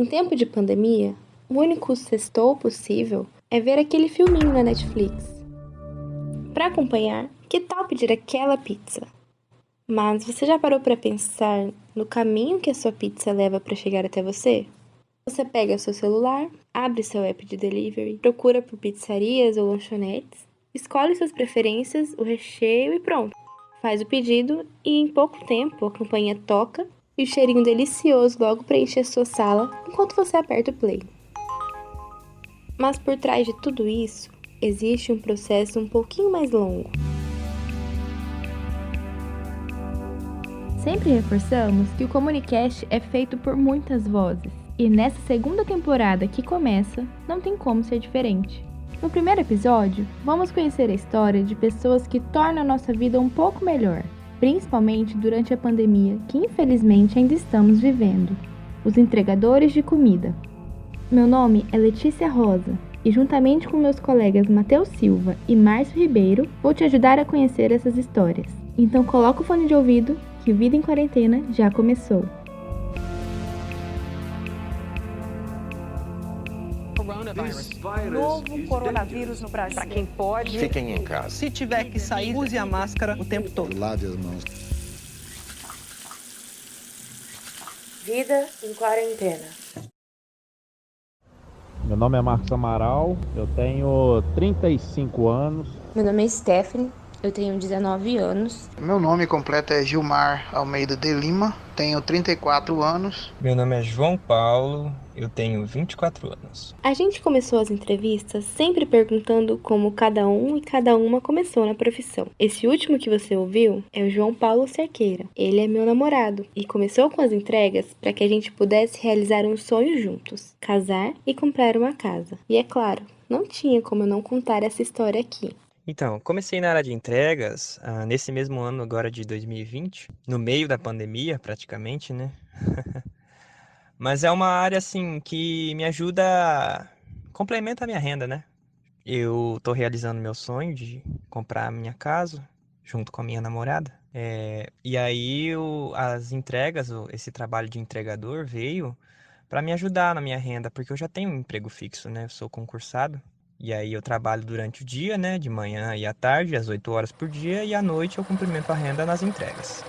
Em tempo de pandemia, o único sextou possível é ver aquele filminho na Netflix. Para acompanhar, que tal pedir aquela pizza? Mas você já parou para pensar no caminho que a sua pizza leva para chegar até você? Você pega seu celular, abre seu app de delivery, procura por pizzarias ou lanchonetes, escolhe suas preferências, o recheio e pronto. Faz o pedido e em pouco tempo a campainha toca e o cheirinho delicioso logo preenche a sua sala enquanto você aperta o play. Mas por trás de tudo isso, existe um processo um pouquinho mais longo. Sempre reforçamos que o Comunicast é feito por muitas vozes, e nessa segunda temporada que começa, não tem como ser diferente. No primeiro episódio, vamos conhecer a história de pessoas que tornam a nossa vida um pouco melhor, principalmente durante a pandemia que infelizmente ainda estamos vivendo. Os entregadores de comida. Meu nome é Letícia Rosa, e juntamente com meus colegas Matheus Silva e Márcio Ribeiro, vou te ajudar a conhecer essas histórias. Então coloca o fone de ouvido, que Vida em Quarentena já começou. Novo coronavírus no Brasil. Para quem pode, fiquem em casa. Se tiver que sair, use a máscara o tempo todo. Lave as mãos. Vida em Quarentena. Meu nome é Marcos Amaral, eu tenho 35 anos. Meu nome é Stephanie, eu tenho 19 anos. Meu nome completo é Gilmar Almeida de Lima, tenho 34 anos. Meu nome é João Paulo, eu tenho 24 anos. A gente começou as entrevistas sempre perguntando como cada um e cada uma começou na profissão. Esse último que você ouviu é o João Paulo Cerqueira. Ele é meu namorado e começou com as entregas para que a gente pudesse realizar um sonho juntos, casar e comprar uma casa. E é claro, não tinha como eu não contar essa história aqui. Então, comecei na área de entregas, nesse mesmo ano agora de 2020, no meio da pandemia praticamente, né? Mas é uma área assim que me ajuda, complementa a minha renda, né? Eu tô realizando meu sonho de comprar a minha casa junto com a minha namorada. E aí as entregas, esse trabalho de entregador veio para me ajudar na minha renda, porque eu já tenho um emprego fixo, né? Eu sou concursado. E aí eu trabalho durante o dia, né? De manhã e à tarde, às 8 horas por dia. E à noite eu cumprimento a renda nas entregas.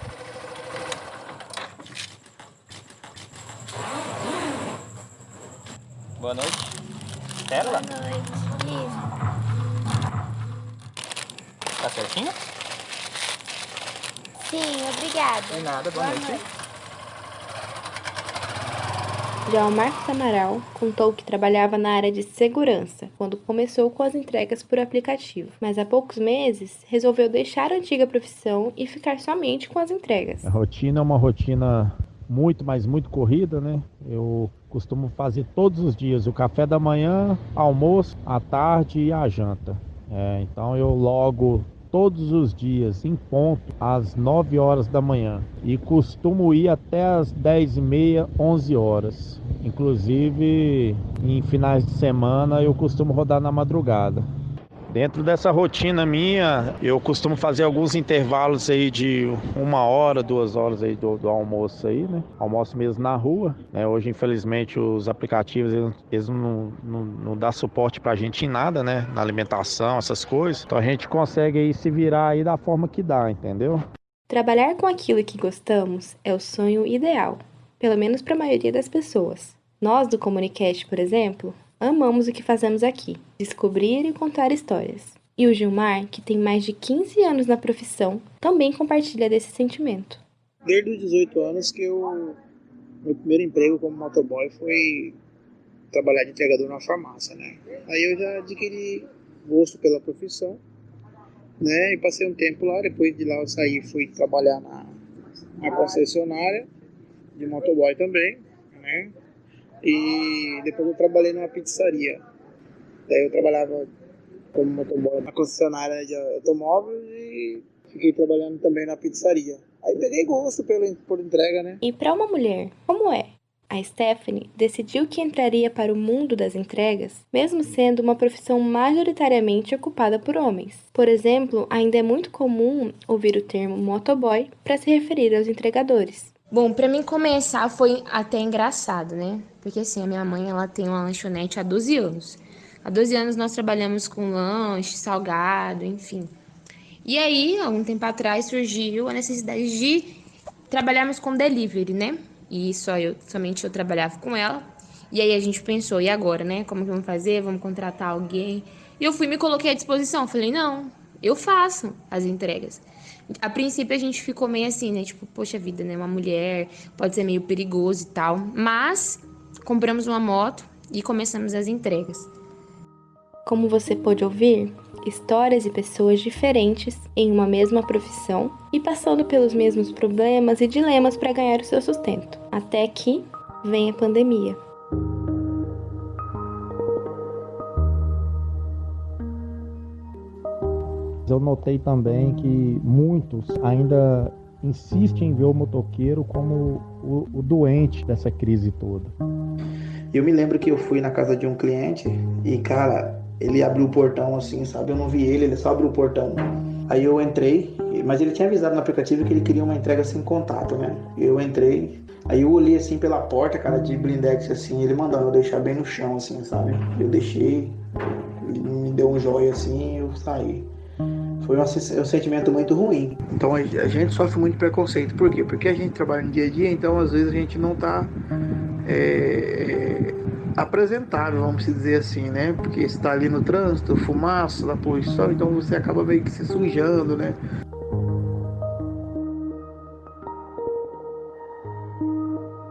Boa noite. Pérola? Boa noite. Tá certinho? Sim, obrigada. De nada, boa noite. Já o Marcos Amaral contou que trabalhava na área de segurança quando começou com as entregas por aplicativo, mas há poucos meses resolveu deixar a antiga profissão e ficar somente com as entregas. A rotina é uma rotina muito, mas muito corrida, né? Eu costumo fazer todos os dias o café da manhã, almoço, à tarde e a janta. Então eu logo todos os dias em ponto às 9 horas da manhã e costumo ir até às 10h30, 11 horas. Inclusive em finais de semana eu costumo rodar na madrugada. Dentro dessa rotina minha, eu costumo fazer alguns intervalos aí de 1 hora, 2 horas aí do almoço aí, né? Almoço mesmo na rua, né? Hoje, infelizmente, os aplicativos, eles não dão suporte pra gente em nada, né? Na alimentação, essas coisas. Então a gente consegue aí se virar aí da forma que dá, entendeu? Trabalhar com aquilo que gostamos é o sonho ideal, pelo menos para a maioria das pessoas. Nós do Comunicast, por exemplo, amamos o que fazemos aqui, descobrir e contar histórias. E o Gilmar, que tem mais de 15 anos na profissão, também compartilha desse sentimento. Desde os 18 anos que meu primeiro emprego como motoboy foi trabalhar de entregador na farmácia, né? Aí eu já adquiri gosto pela profissão, né? E passei um tempo lá, depois de lá eu saí e fui trabalhar na concessionária de motoboy também, né? E depois eu trabalhei numa pizzaria. Daí eu trabalhava como motoboy na concessionária de automóveis e fiquei trabalhando também na pizzaria. Aí peguei gosto por entrega, né? E para uma mulher, como é? A Stephanie decidiu que entraria para o mundo das entregas, mesmo sendo uma profissão majoritariamente ocupada por homens. Por exemplo, ainda é muito comum ouvir o termo motoboy para se referir aos entregadores. Bom, pra mim começar foi até engraçado, né? Porque assim, a minha mãe, ela tem uma lanchonete há 12 anos. Há 12 anos nós trabalhamos com lanche, salgado, enfim. E aí, há um tempo atrás, surgiu a necessidade de trabalharmos com delivery, né? E somente eu trabalhava com ela. E aí a gente pensou, e agora, né? Como que vamos fazer? Vamos contratar alguém? E eu fui e me coloquei à disposição. Falei, não, eu faço as entregas. A princípio a gente ficou meio assim, né? Tipo, poxa vida, né? Uma mulher pode ser meio perigoso e tal. Mas compramos uma moto e começamos as entregas. Como você pôde ouvir, histórias e pessoas diferentes em uma mesma profissão e passando pelos mesmos problemas e dilemas para ganhar o seu sustento. Até que vem a pandemia. Eu notei também que muitos ainda insistem em ver o motoqueiro como o doente dessa crise toda. Eu me lembro que eu fui na casa de um cliente e, cara, ele abriu o portão assim, sabe? Eu não vi ele só abriu o portão. Aí eu entrei, mas ele tinha avisado no aplicativo que ele queria uma entrega sem contato, né? Eu entrei, aí eu olhei assim pela porta, cara, de blindex assim, ele mandando eu deixar bem no chão, assim, sabe? Eu deixei, ele me deu um joia assim e eu saí. Foi um sentimento muito ruim. Então a gente sofre muito preconceito. Por quê? Porque a gente trabalha no dia a dia, então às vezes a gente não tá apresentável, vamos dizer assim, né? Porque está ali no trânsito, fumaça da poluição, então você acaba meio que se sujando, né?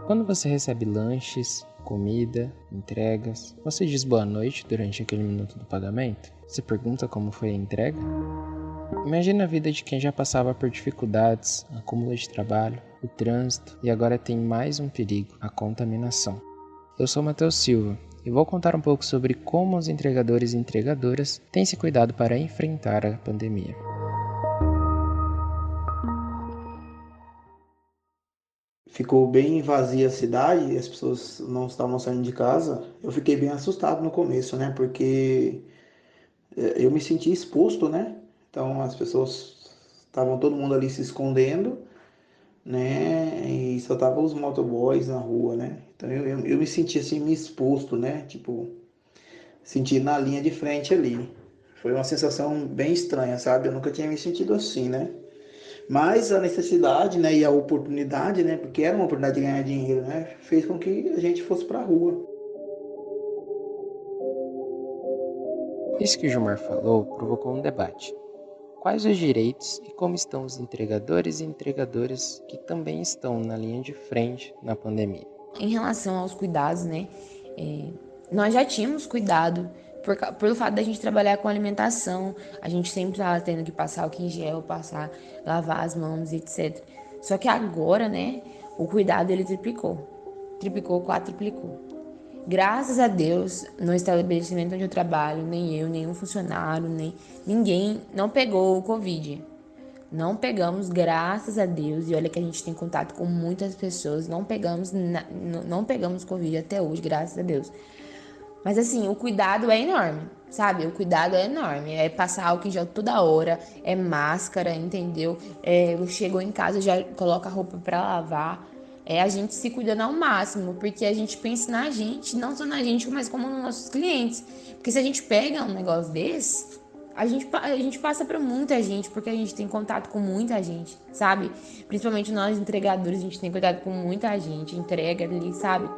Quando você recebe lanches, comida, entregas, você diz boa noite durante aquele minuto do pagamento? Você pergunta como foi a entrega? Imagina a vida de quem já passava por dificuldades, acúmulo de trabalho, o trânsito e agora tem mais um perigo, a contaminação. Eu sou Matheus Silva e vou contar um pouco sobre como os entregadores e entregadoras têm se cuidado para enfrentar a pandemia. Ficou bem vazia a cidade, as pessoas não estavam saindo de casa. Eu fiquei bem assustado no começo, né? Porque eu me senti exposto, né? Então as pessoas estavam todo mundo ali se escondendo, né? E só tava os motoboys na rua, né? Então eu me senti assim, me exposto, né? Tipo, senti na linha de frente ali. Foi uma sensação bem estranha, sabe? Eu nunca tinha me sentido assim, né? Mas a necessidade, né, e a oportunidade, né, porque era uma oportunidade de ganhar dinheiro, né, fez com que a gente fosse para a rua. Isso que o Gilmar falou provocou um debate. Quais os direitos e como estão os entregadores e entregadoras que também estão na linha de frente na pandemia? Em relação aos cuidados, né, nós já tínhamos cuidado pelo fato da gente trabalhar com alimentação, a gente sempre estava tendo que passar álcool em gel, lavar as mãos, etc. Só que agora, né, o cuidado ele triplicou, quadruplicou. Graças a Deus, no estabelecimento onde eu trabalho, nem eu, nenhum funcionário, nem ninguém não pegou o Covid. Não pegamos, graças a Deus, e olha que a gente tem contato com muitas pessoas, não pegamos Covid até hoje, graças a Deus. Mas assim, o cuidado é enorme, sabe? O cuidado é enorme. É passar álcool em gel toda hora, é máscara, entendeu? Chegou em casa, já coloca a roupa pra lavar. A gente se cuidando ao máximo, porque a gente pensa na gente, não só na gente, mas como nos nossos clientes. Porque se a gente pega um negócio desse, a gente passa pra muita gente, porque a gente tem contato com muita gente, sabe? Principalmente nós entregadores, a gente tem contato com muita gente, entrega ali, sabe?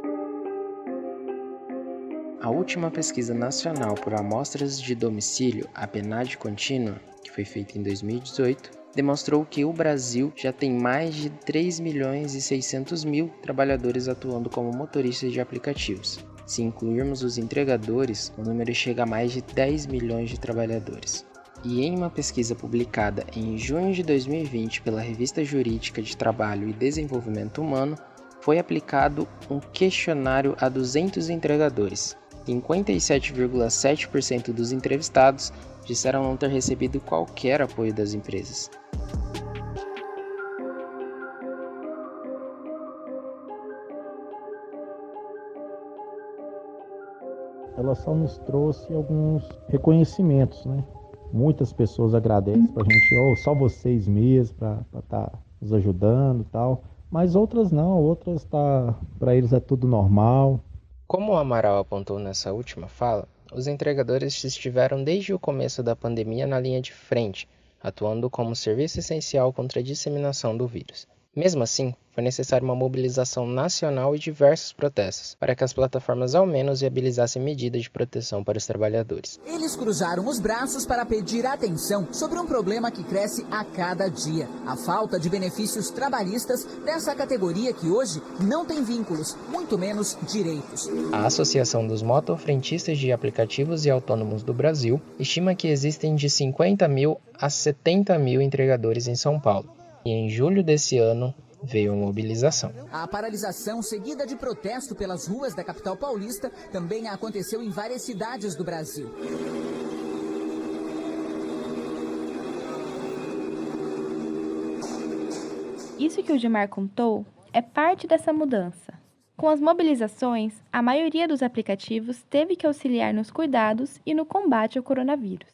A última pesquisa nacional por amostras de domicílio, a PNAD contínua, que foi feita em 2018, demonstrou que o Brasil já tem mais de 3.600.000 trabalhadores atuando como motoristas de aplicativos. Se incluirmos os entregadores, o número chega a mais de 10 milhões de trabalhadores. E em uma pesquisa publicada em junho de 2020 pela Revista Jurídica de Trabalho e Desenvolvimento Humano, foi aplicado um questionário a 200 entregadores. 57,7% dos entrevistados disseram não ter recebido qualquer apoio das empresas. Ela só nos trouxe alguns reconhecimentos, né? Muitas pessoas agradecem pra gente, só vocês mesmos, pra estar nos ajudando e tal. mas outras não, outras para eles é tudo normal. Como o Amaral apontou nessa última fala, os entregadores estiveram desde o começo da pandemia na linha de frente, atuando como serviço essencial contra a disseminação do vírus. Mesmo assim, foi necessária uma mobilização nacional e diversos protestos para que as plataformas ao menos viabilizassem medidas de proteção para os trabalhadores. Eles cruzaram os braços para pedir atenção sobre um problema que cresce a cada dia: a falta de benefícios trabalhistas dessa categoria que hoje não tem vínculos, muito menos direitos. A Associação dos Motofrentistas de Aplicativos e Autônomos do Brasil estima que existem de 50 mil a 70 mil entregadores em São Paulo. E em julho desse ano veio a mobilização. A paralisação seguida de protesto pelas ruas da capital paulista também aconteceu em várias cidades do Brasil. Isso que o Gilmar contou é parte dessa mudança. Com as mobilizações, a maioria dos aplicativos teve que auxiliar nos cuidados e no combate ao coronavírus.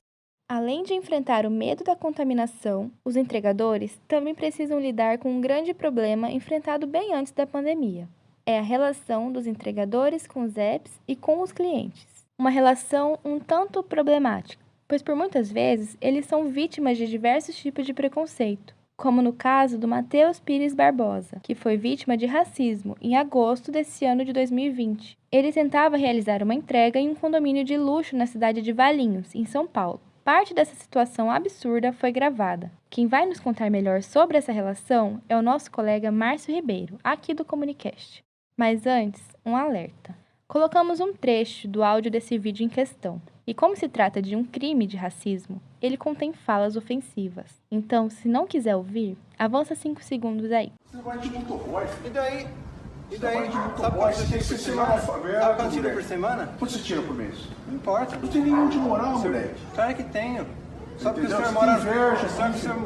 Além de enfrentar o medo da contaminação, os entregadores também precisam lidar com um grande problema enfrentado bem antes da pandemia. É a relação dos entregadores com os apps e com os clientes. Uma relação um tanto problemática, pois por muitas vezes eles são vítimas de diversos tipos de preconceito, como no caso do Matheus Pires Barbosa, que foi vítima de racismo em agosto desse ano de 2020. Ele tentava realizar uma entrega em um condomínio de luxo na cidade de Valinhos, em São Paulo. Parte dessa situação absurda foi gravada. Quem vai nos contar melhor sobre essa relação é o nosso colega Márcio Ribeiro, aqui do Comunicast. Mas antes, um alerta. Colocamos um trecho do áudio desse vídeo em questão. E como se trata de um crime de racismo, ele contém falas ofensivas. Então, se não quiser ouvir, avança 5 segundos aí. E daí? Sabe quanto tira por semana? Quanto você tira por mês? Não importa. Não tem nenhum de moral, moleque. Claro que tenho. Só porque o senhor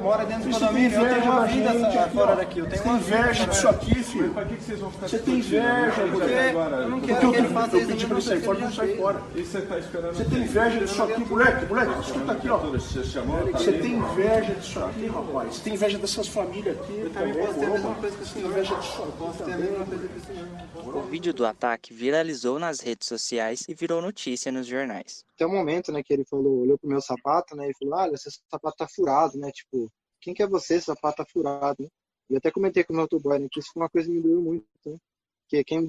mora dentro do Você condomínio, eu tenho uma vida fora daqui. Eu tenho uma inveja disso aqui, filho. Pra que vocês vão ficar Você tem inveja, moleque. Eu não quero que ele faça isso. Eu pedi pra ele sair fora, não sai fora. E você tá esperando? Você tem inveja disso aqui, moleque. Escuta aqui, ó. Você tem inveja disso aqui, rapaz. Você tem inveja dessas famílias aqui. Eu também posso ter a mesma coisa que o senhor. Inveja disso aqui. Posso ter a mesma coisa que o senhor. O vídeo do ataque viralizou nas redes sociais e virou notícia nos jornais. Até o momento, né, que ele falou, olhou pro meu sapato, né, e falou, olha, esse sapato tá furado, né, tipo, quem que é você, esse sapato tá furado, né? E eu até comentei com o meu motoboy, né, que isso foi uma coisa que me doeu muito, né, porque quem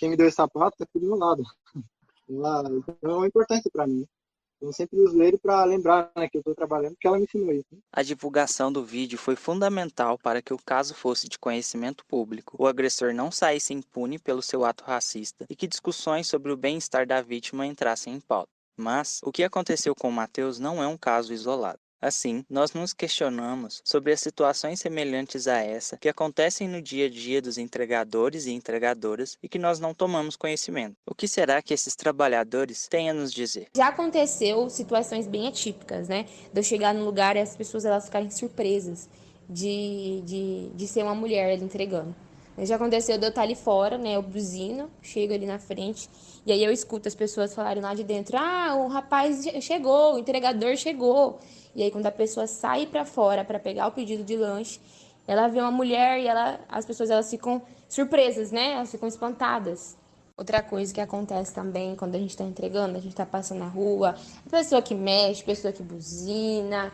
me deu esse sapato tá aqui do meu lado. Então é importante pra mim. Eu sempre uso ele para lembrar, né, que eu estou trabalhando, porque ela me ensinou isso. A divulgação do vídeo foi fundamental para que o caso fosse de conhecimento público, o agressor não saísse impune pelo seu ato racista e que discussões sobre o bem-estar da vítima entrassem em pauta. Mas o que aconteceu com o Matheus não é um caso isolado. Assim, nós nos questionamos sobre as situações semelhantes a essa que acontecem no dia a dia dos entregadores e entregadoras e que nós não tomamos conhecimento. O que será que esses trabalhadores têm a nos dizer? Já aconteceu situações bem atípicas, né? De eu chegar no lugar e as pessoas elas ficarem surpresas de ser uma mulher ali entregando. Já aconteceu de eu estar ali fora, né? Eu buzino, chego ali na frente e aí eu escuto as pessoas falarem lá de dentro: ah, o rapaz chegou, o entregador chegou. E aí quando a pessoa sai para fora para pegar o pedido de lanche, ela vê uma mulher e as pessoas elas ficam surpresas, né? Elas ficam espantadas. Outra coisa que acontece também quando a gente está entregando, a gente está passando na rua, pessoa que mexe, pessoa que buzina.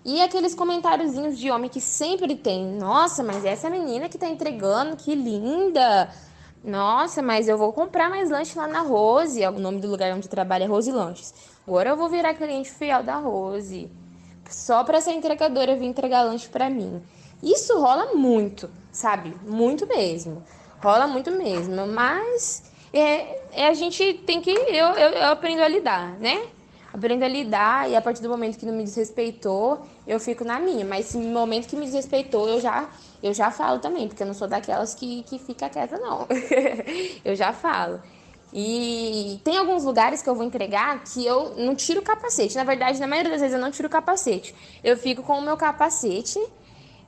E aqueles comentáriozinhos de homem que sempre tem: nossa, mas essa menina que tá entregando, que linda! Nossa, mas eu vou comprar mais lanche lá na Rose. O nome do lugar onde trabalha é Rose Lanches. Agora eu vou virar cliente fiel da Rose, só para essa entregadora vir entregar lanche para mim. Isso rola muito, sabe? Muito mesmo. Rola muito mesmo. Mas a gente tem que... Eu aprendo a lidar, né? Aprendo a lidar e a partir do momento que não me desrespeitou, eu fico na minha. Mas no momento que me desrespeitou, eu já falo também, porque eu não sou daquelas que fica quieta, não. Eu já falo. E tem alguns lugares que eu vou entregar que eu não tiro o capacete. Na verdade, na maioria das vezes eu não tiro o capacete. Eu fico com o meu capacete.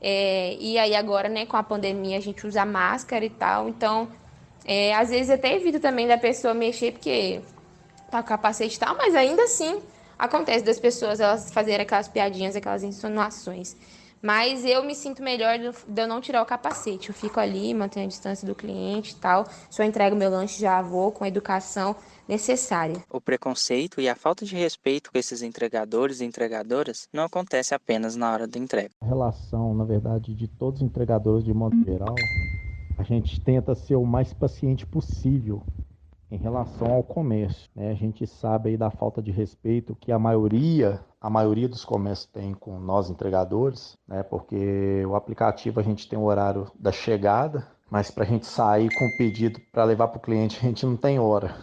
E aí agora, né, com a pandemia, a gente usa máscara e tal. Então, às vezes eu até evito também da pessoa mexer, porque tá com o capacete e tal. Mas ainda assim, acontece das pessoas elas fazerem aquelas piadinhas, aquelas insinuações. Mas eu me sinto melhor de eu não tirar o capacete. Eu fico ali, mantenho a distância do cliente e tal. Só entrego meu lanche, já vou com a educação necessária. O preconceito e a falta de respeito com esses entregadores e entregadoras não acontece apenas na hora da entrega. A relação, na verdade, de todos os entregadores de modo geral, a gente tenta ser o mais paciente possível em relação ao comércio, né? A gente sabe aí da falta de respeito que a maioria dos comércios tem com nós entregadores, né? Porque o aplicativo a gente tem o horário da chegada, mas para a gente sair com o pedido para levar para o cliente a gente não tem hora.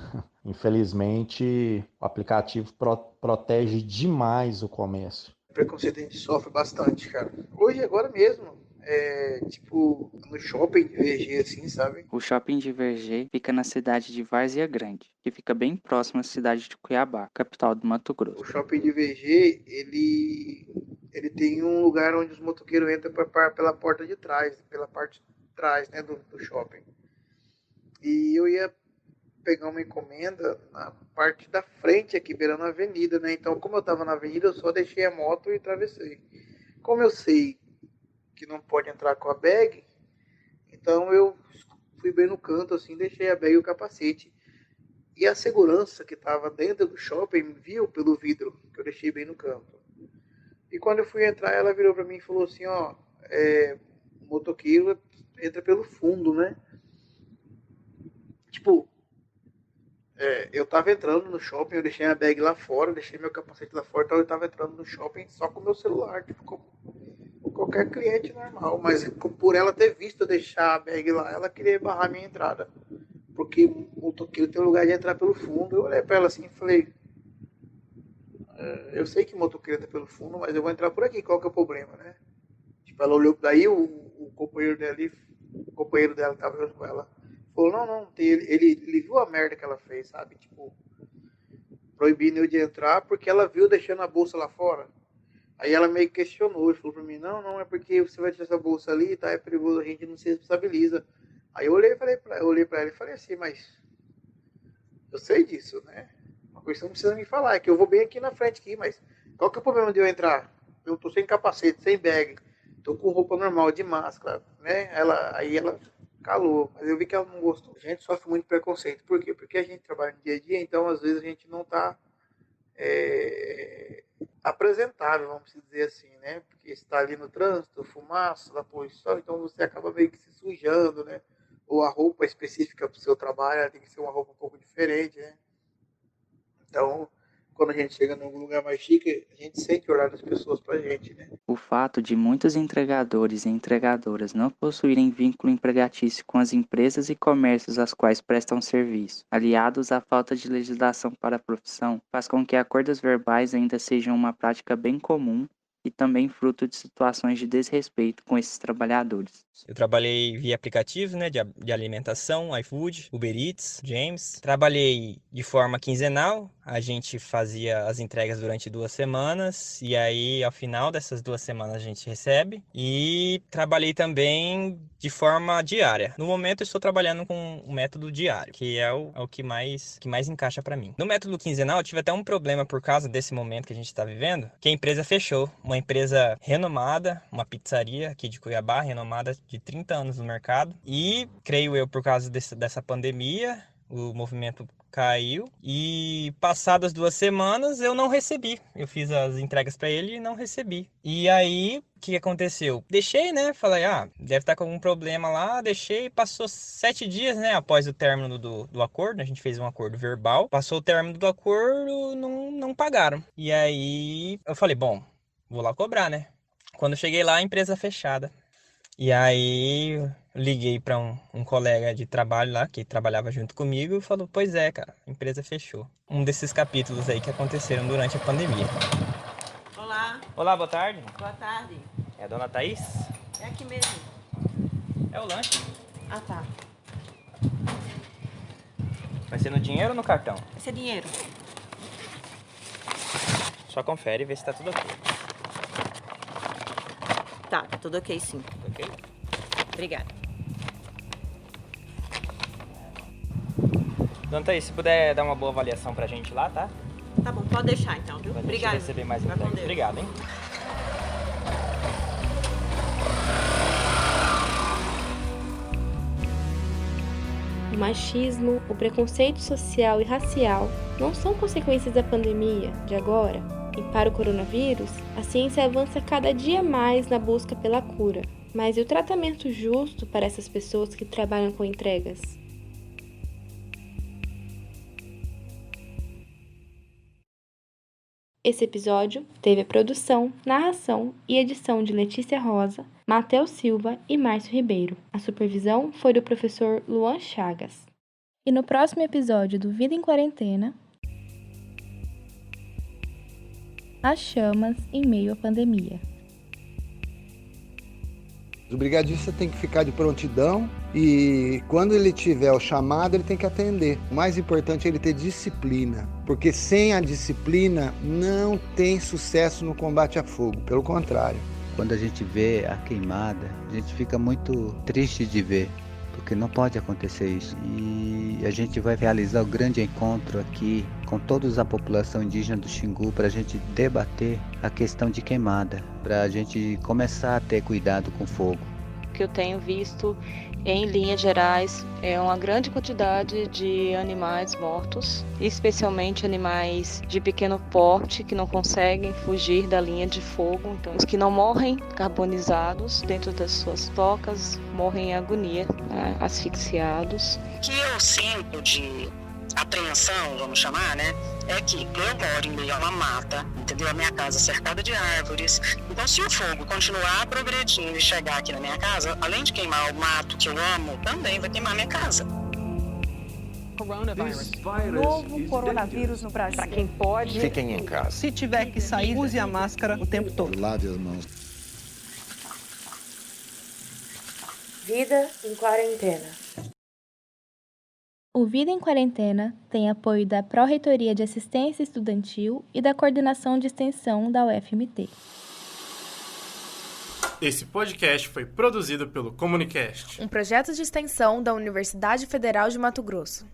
Infelizmente, o aplicativo protege demais o comércio. Preconceito a gente sofre bastante, cara. Hoje, agora mesmo, tipo, no shopping de VG, assim, sabe? O shopping de VG fica na cidade de Várzea Grande, que fica bem próximo à cidade de Cuiabá, capital do Mato Grosso. O shopping de VG, ele tem um lugar onde os motoqueiros entram pela porta de trás, pela parte de trás, né, do shopping. E eu ia pegar uma encomenda na parte da frente aqui, beirando a avenida, né? Então, como eu tava na avenida, eu só deixei a moto e atravessei. Como eu sei que não pode entrar com a bag, então eu fui bem no canto, assim, deixei a bag e o capacete. E a segurança que estava dentro do shopping me viu pelo vidro, que eu deixei bem no canto. E quando eu fui entrar, ela virou para mim e falou assim, ó, o motoqueiro entra pelo fundo, né? Tipo, eu tava entrando no shopping, eu deixei a bag lá fora, deixei meu capacete lá fora, então eu tava entrando no shopping só com o meu celular, tipo, como qualquer cliente normal. Mas por ela ter visto eu deixar a bag lá, ela queria barrar minha entrada. Porque o motoqueiro tem um lugar de entrar pelo fundo. Eu olhei pra ela assim e falei, eu sei que o motoqueiro entra pelo fundo, mas eu vou entrar por aqui, qual que é o problema, né? Tipo, ela olhou, daí o companheiro dela que tava junto com ela, falou, não, ele viu a merda que ela fez, sabe? Tipo, proibindo eu de entrar porque ela viu deixando a bolsa lá fora. Aí ela meio que questionou, falou pra mim, não, é porque você vai tirar essa bolsa ali, tá? É perigoso, a gente não se responsabiliza. Aí eu olhei pra ela e falei assim, mas eu sei disso, né? Uma coisa que não precisa me falar, é que eu vou bem aqui na frente aqui, mas qual que é o problema de eu entrar? Eu tô sem capacete, sem bag, tô com roupa normal, de máscara, né? Aí ela calou, mas eu vi que ela não gostou. A gente sofre muito preconceito. Por quê? Porque a gente trabalha no dia a dia, então às vezes a gente não tá apresentável, vamos dizer assim, né? Porque está ali no trânsito, fumaça, da poluição, então você acaba meio que se sujando, né? Ou a roupa específica para o seu trabalho, ela tem que ser uma roupa um pouco diferente, né? Então, quando a gente chega num lugar mais chique, a gente sente o olhar das pessoas pra gente, né? O fato de muitos entregadores e entregadoras não possuírem vínculo empregatício com as empresas e comércios às quais prestam serviço, aliados à falta de legislação para a profissão, faz com que acordos verbais ainda sejam uma prática bem comum e também fruto de situações de desrespeito com esses trabalhadores. Eu trabalhei via aplicativo, né, de alimentação, iFood, Uber Eats, James. Trabalhei de forma quinzenal, a gente fazia as entregas durante 2 semanas e aí ao final dessas 2 semanas a gente recebe. E trabalhei também de forma diária. No momento eu estou trabalhando com o método diário, que é o que mais encaixa para mim. No método quinzenal eu tive até um problema por causa desse momento que a gente está vivendo, que a empresa fechou. Uma empresa renomada, uma pizzaria aqui de Cuiabá, renomada de 30 anos no mercado. E, creio eu, por causa dessa pandemia, o movimento caiu. E, passadas 2 semanas, eu não recebi. Eu fiz as entregas para ele e não recebi. E aí, o que aconteceu? Deixei, né? Falei, deve estar com algum problema lá. Deixei, passou 7 dias, né? Após o término do acordo. A gente fez um acordo verbal. Passou o término do acordo, não pagaram. E aí, eu falei, bom, vou lá cobrar, né? Quando eu cheguei lá, a empresa fechada. E aí, eu liguei para um colega de trabalho lá, que trabalhava junto comigo, e falou, pois é, cara, a empresa fechou. Um desses capítulos aí que aconteceram durante a pandemia. Olá. Olá, boa tarde. Boa tarde. É a dona Thaís? É aqui mesmo. É o lanche. Ah, tá. Vai ser no dinheiro ou no cartão? Vai ser dinheiro. Só confere e vê se tá tudo ok. Tá tudo ok sim. Ok? Obrigada. Dona Thaís, se puder dar uma boa avaliação pra gente lá, tá? Tá bom, pode deixar então, viu? Pra gente Obrigada. receber mais Vai com entregas. Deus. Obrigado, hein? machismo, o preconceito social e racial não são consequências da pandemia de agora? E para o coronavírus, a ciência avança cada dia mais na busca pela cura. Mas e o tratamento justo para essas pessoas que trabalham com entregas? Esse episódio teve a produção, narração e edição de Letícia Rosa, Matheus Silva e Márcio Ribeiro. A supervisão foi do professor Luan Chagas. E no próximo episódio do Vida em Quarentena, as chamas em meio à pandemia. O brigadista tem que ficar de prontidão e quando ele tiver o chamado, ele tem que atender. O mais importante é ele ter disciplina, porque sem a disciplina não tem sucesso no combate a fogo, pelo contrário. Quando a gente vê a queimada, a gente fica muito triste de ver, porque não pode acontecer isso. E a gente vai realizar o grande encontro aqui com toda a população indígena do Xingu para a gente debater a questão de queimada, para a gente começar a ter cuidado com fogo. O que eu tenho visto, em linhas gerais, é uma grande quantidade de animais mortos, especialmente animais de pequeno porte que não conseguem fugir da linha de fogo. Então, os que não morrem carbonizados dentro das suas tocas morrem em agonia, né, asfixiados. O que eu sinto de apreensão, vamos chamar, né? É que eu moro em meio a uma mata, entendeu? A minha casa é cercada de árvores. Então, se o fogo continuar progredindo e chegar aqui na minha casa, além de queimar o mato que eu amo, também vai queimar a minha casa. Novo coronavírus no Brasil. Para quem pode, fiquem em casa. Se tiver que sair, use a máscara o tempo todo. Lave as mãos. Vida em Quarentena. O Vida em Quarentena tem apoio da Pró-Reitoria de Assistência Estudantil e da Coordenação de Extensão da UFMT. Esse podcast foi produzido pelo Comunicast, um projeto de extensão da Universidade Federal de Mato Grosso.